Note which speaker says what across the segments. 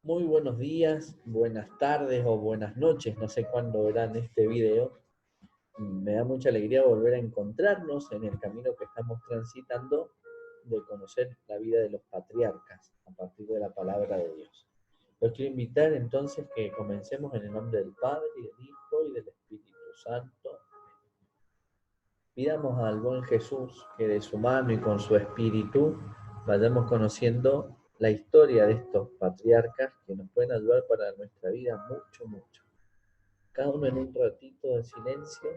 Speaker 1: Muy buenos días, buenas tardes o buenas noches, no sé cuándo verán este video. Me da mucha alegría volver a encontrarnos en el camino que estamos transitando de conocer la vida de los patriarcas a partir de la palabra de Dios. Los quiero invitar entonces que comencemos en el nombre del Padre, y del Hijo y del Espíritu Santo. Pidamos al buen Jesús que de su mano y con su espíritu vayamos conociendo la historia de estos patriarcas que nos pueden ayudar para nuestra vida mucho, mucho. Cada uno en un ratito de silencio,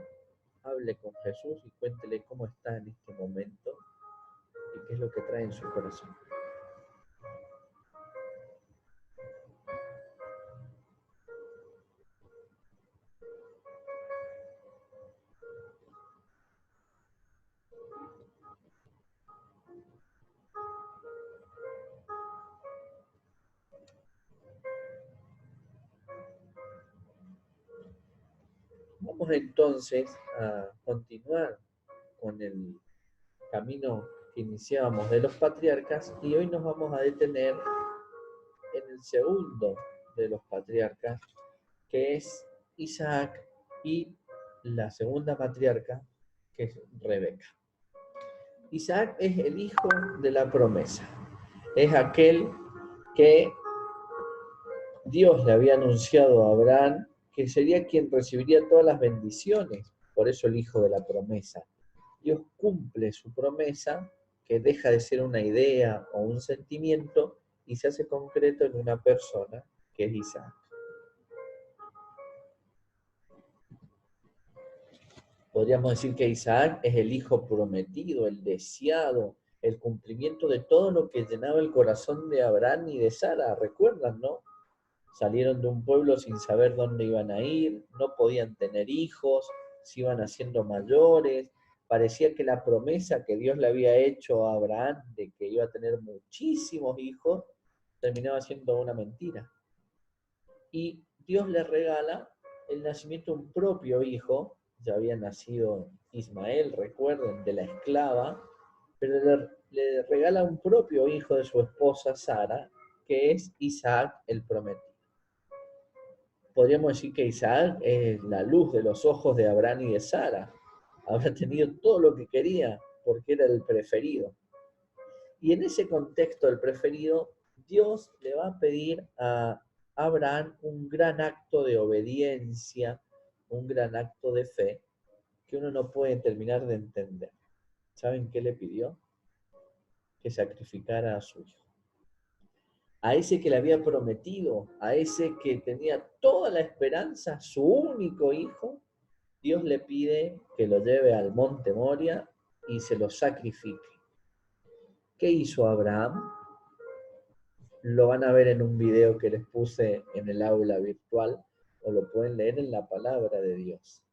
Speaker 1: hable con Jesús y cuéntele cómo está en este momento y qué es lo que trae en su corazón. Vamos entonces a continuar con el camino que iniciábamos de los patriarcas y hoy nos vamos a detener en el segundo de los patriarcas, que es Isaac, y la segunda patriarca, que es Rebeca. Isaac es el hijo de la promesa. Es aquel que Dios le había anunciado a Abraham que sería quien recibiría todas las bendiciones. Por eso el hijo de la promesa. Dios cumple su promesa, que deja de ser una idea o un sentimiento y se hace concreto en una persona, que es Isaac. Podríamos decir que Isaac es el hijo prometido, el deseado, el cumplimiento de todo lo que llenaba el corazón de Abraham y de Sara. ¿Recuerdan, no? Salieron de un pueblo sin saber dónde iban a ir, no podían tener hijos, se iban haciendo mayores. Parecía que la promesa que Dios le había hecho a Abraham de que iba a tener muchísimos hijos terminaba siendo una mentira. Y Dios le regala el nacimiento de un propio hijo. Ya había nacido Ismael, recuerden, de la esclava, pero le regala un propio hijo de su esposa Sara, que es Isaac el prometido. Podríamos decir que Isaac es la luz de los ojos de Abraham y de Sara. Habrá tenido todo lo que quería porque era el preferido. Y en ese contexto del preferido, Dios le va a pedir a Abraham un gran acto de obediencia, un gran acto de fe, que uno no puede terminar de entender. ¿Saben qué le pidió? Que sacrificara a su hijo. A ese que le había prometido, a ese que tenía toda la esperanza, su único hijo, Dios le pide que lo lleve al monte Moria y se lo sacrifique. ¿Qué hizo Abraham? Lo van a ver en un video que les puse en el aula virtual o lo pueden leer en la palabra de Dios.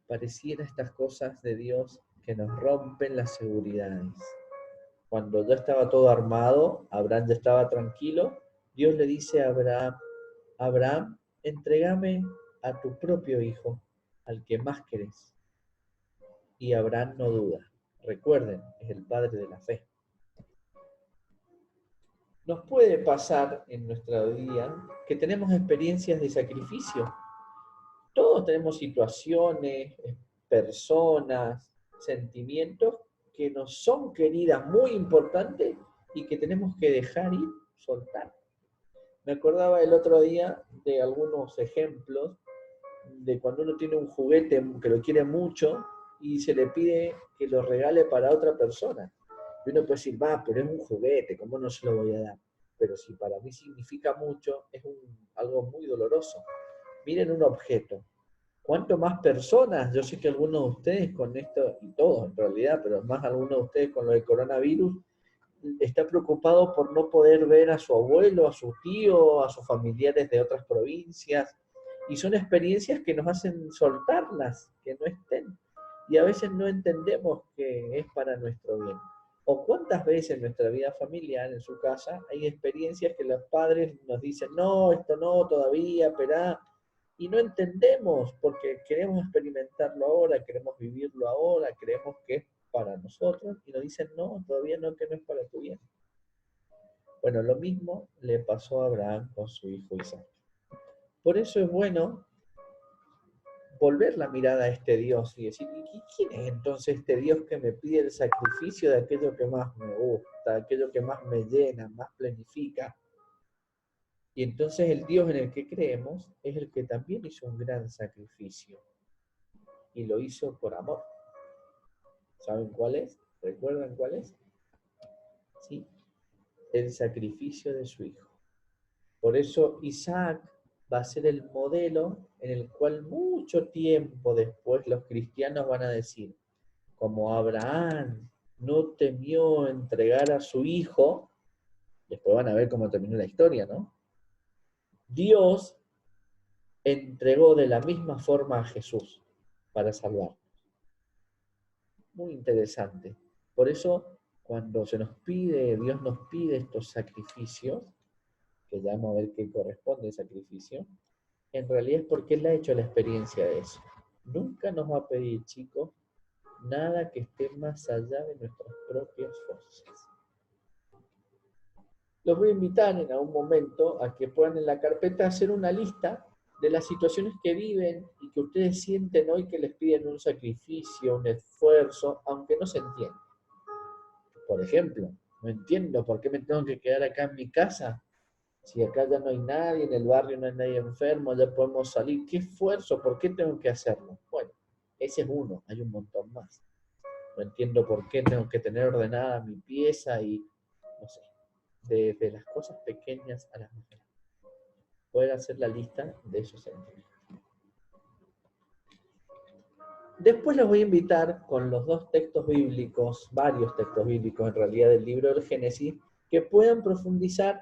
Speaker 1: Pareciera estas cosas de Dios que nos rompen las seguridades. Cuando ya estaba todo armado, Abraham ya estaba tranquilo, Dios le dice a Abraham, Abraham, entrégame a tu propio hijo, al que más querés. Y Abraham no duda. Recuerden, es el padre de la fe. Nos puede pasar en nuestro día que tenemos experiencias de sacrificio. Todos tenemos situaciones, personas, sentimientos que nos son queridas, muy importantes y que tenemos que dejar ir, soltar. Me acordaba el otro día de algunos ejemplos de cuando uno tiene un juguete que lo quiere mucho y se le pide que lo regale para otra persona. Y uno puede decir, va, pero es un juguete, ¿cómo no se lo voy a dar? Pero si para mí significa mucho, es algo muy doloroso. Miren un objeto. ¿Cuánto más personas? Yo sé que algunos de ustedes con esto, y todos en realidad, pero más algunos de ustedes con lo del coronavirus, está preocupado por no poder ver a su abuelo, a su tío, a sus familiares de otras provincias. Y son experiencias que nos hacen soltarlas, que no estén. Y a veces no entendemos que es para nuestro bien. O cuántas veces en nuestra vida familiar, en su casa, hay experiencias que los padres nos dicen, no, esto no, todavía, esperá. Y no entendemos porque queremos experimentarlo ahora, queremos vivirlo ahora, creemos que es para nosotros y nos dicen, no, todavía no, que no es para tu bien. Bueno, lo mismo le pasó a Abraham con su hijo Isaac. Por eso es bueno volver la mirada a este Dios y decir, ¿y quién es entonces este Dios que me pide el sacrificio de aquello que más me gusta, aquello que más me llena, más planifica? Y entonces el Dios en el que creemos es el que también hizo un gran sacrificio y lo hizo por amor. ¿Saben cuál es? ¿Recuerdan cuál es? Sí, el sacrificio de su hijo. Por eso Isaac va a ser el modelo en el cual mucho tiempo después los cristianos van a decir, como Abraham no temió entregar a su hijo, después van a ver cómo terminó la historia, ¿no? Dios entregó de la misma forma a Jesús para salvar. Muy interesante. Por eso, cuando se nos pide, Dios nos pide estos sacrificios, que ya vamos a ver qué corresponde el sacrificio, en realidad es porque Él ha hecho la experiencia de eso. Nunca nos va a pedir, chicos, nada que esté más allá de nuestras propias fuerzas. Los voy a invitar en algún momento a que puedan en la carpeta hacer una lista de las situaciones que viven y que ustedes sienten hoy que les piden un sacrificio, un esfuerzo, aunque no se entienda. Por ejemplo, no entiendo por qué me tengo que quedar acá en mi casa. Si acá ya no hay nadie, en el barrio no hay nadie enfermo, ya podemos salir. ¿Qué esfuerzo? ¿Por qué tengo que hacerlo? Bueno, ese es uno, hay un montón más. No entiendo por qué tengo que tener ordenada mi pieza y, no sé, desde las cosas pequeñas a las más grandes. Poder hacer la lista de esos sentimientos. Después los voy a invitar con los dos textos bíblicos, varios textos bíblicos en realidad del libro del Génesis, que puedan profundizar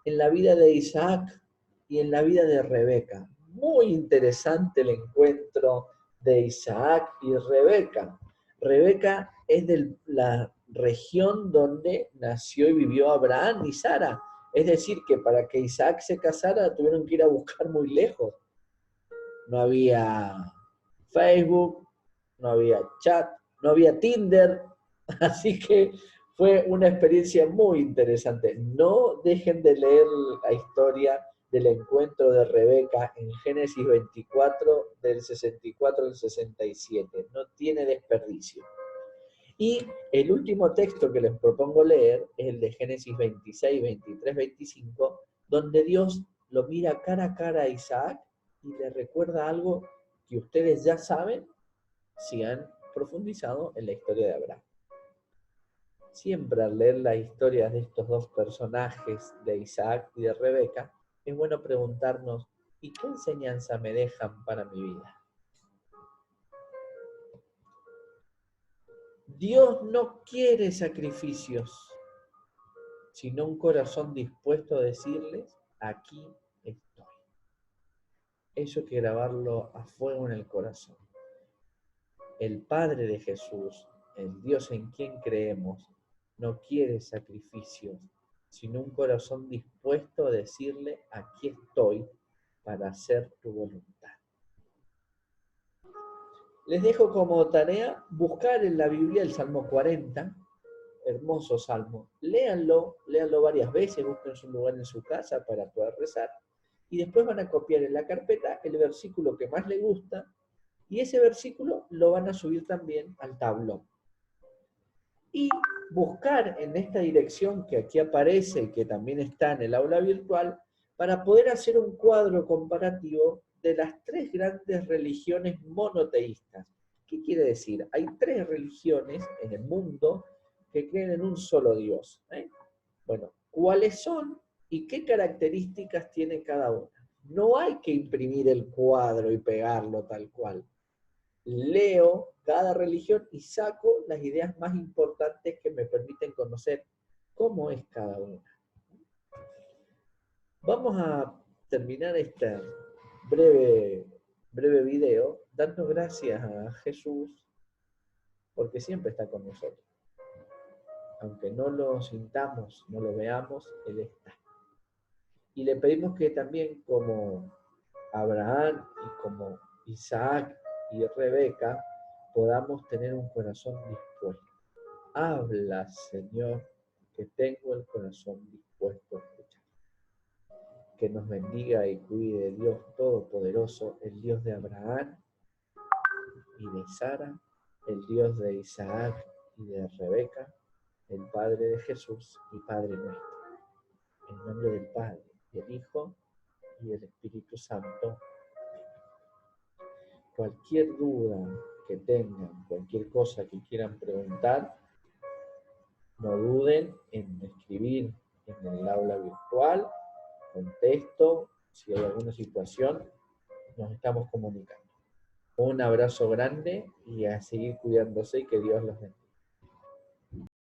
Speaker 1: en la vida de Isaac y en la vida de Rebeca. Muy interesante el encuentro de Isaac y Rebeca. Rebeca es de la región donde nació y vivió Abraham y Sara. Es decir, que para que Isaac se casara tuvieron que ir a buscar muy lejos. No había Facebook, no había chat, no había Tinder, así que fue una experiencia muy interesante. No dejen de leer la historia del encuentro de Rebeca en Génesis 24, del 64 al 67. No tiene desperdicio. Y el último texto que les propongo leer es el de Génesis 26, 23, 25, donde Dios lo mira cara a cara a Isaac y le recuerda algo que ustedes ya saben si han profundizado en la historia de Abraham. Siempre al leer las historias de estos dos personajes, de Isaac y de Rebeca, es bueno preguntarnos, ¿y qué enseñanza me dejan para mi vida? Dios no quiere sacrificios, sino un corazón dispuesto a decirles, aquí estoy. Eso hay que grabarlo a fuego en el corazón. El Padre de Jesús, el Dios en quien creemos, no quiere sacrificios, sino un corazón dispuesto a decirle, aquí estoy para hacer tu voluntad. Les dejo como tarea buscar en la Biblia el Salmo 40, hermoso salmo. Léanlo varias veces, busquen un lugar en su casa para poder rezar. Y después van a copiar en la carpeta el versículo que más les gusta y ese versículo lo van a subir también al tablón. Y buscar en esta dirección que aquí aparece y que también está en el aula virtual para poder hacer un cuadro comparativo de las tres grandes religiones monoteístas. ¿Qué quiere decir? Hay tres religiones en el mundo que creen en un solo Dios. Bueno, ¿cuáles son y qué características tiene cada una? No hay que imprimir el cuadro y pegarlo tal cual. Leo cada religión y saco las ideas más importantes que me permiten conocer cómo es cada una. Vamos a terminar este breve video dando gracias a Jesús porque siempre está con nosotros. Aunque no lo sintamos, no lo veamos, Él está. Y le pedimos que también como Abraham y como Isaac y Rebeca podamos tener un corazón dispuesto. Habla, Señor, que tengo el corazón dispuesto a escuchar. Que nos bendiga y cuide Dios Todopoderoso, el Dios de Abraham y de Sara, el Dios de Isaac y de Rebeca, el Padre de Jesús y Padre nuestro. En nombre del Padre, y del Hijo y del Espíritu Santo. Cualquier duda que tengan, cualquier cosa que quieran preguntar, no duden en escribir en el aula virtual, contesto, si hay alguna situación, nos estamos comunicando. Un abrazo grande y a seguir cuidándose y que Dios los bendiga.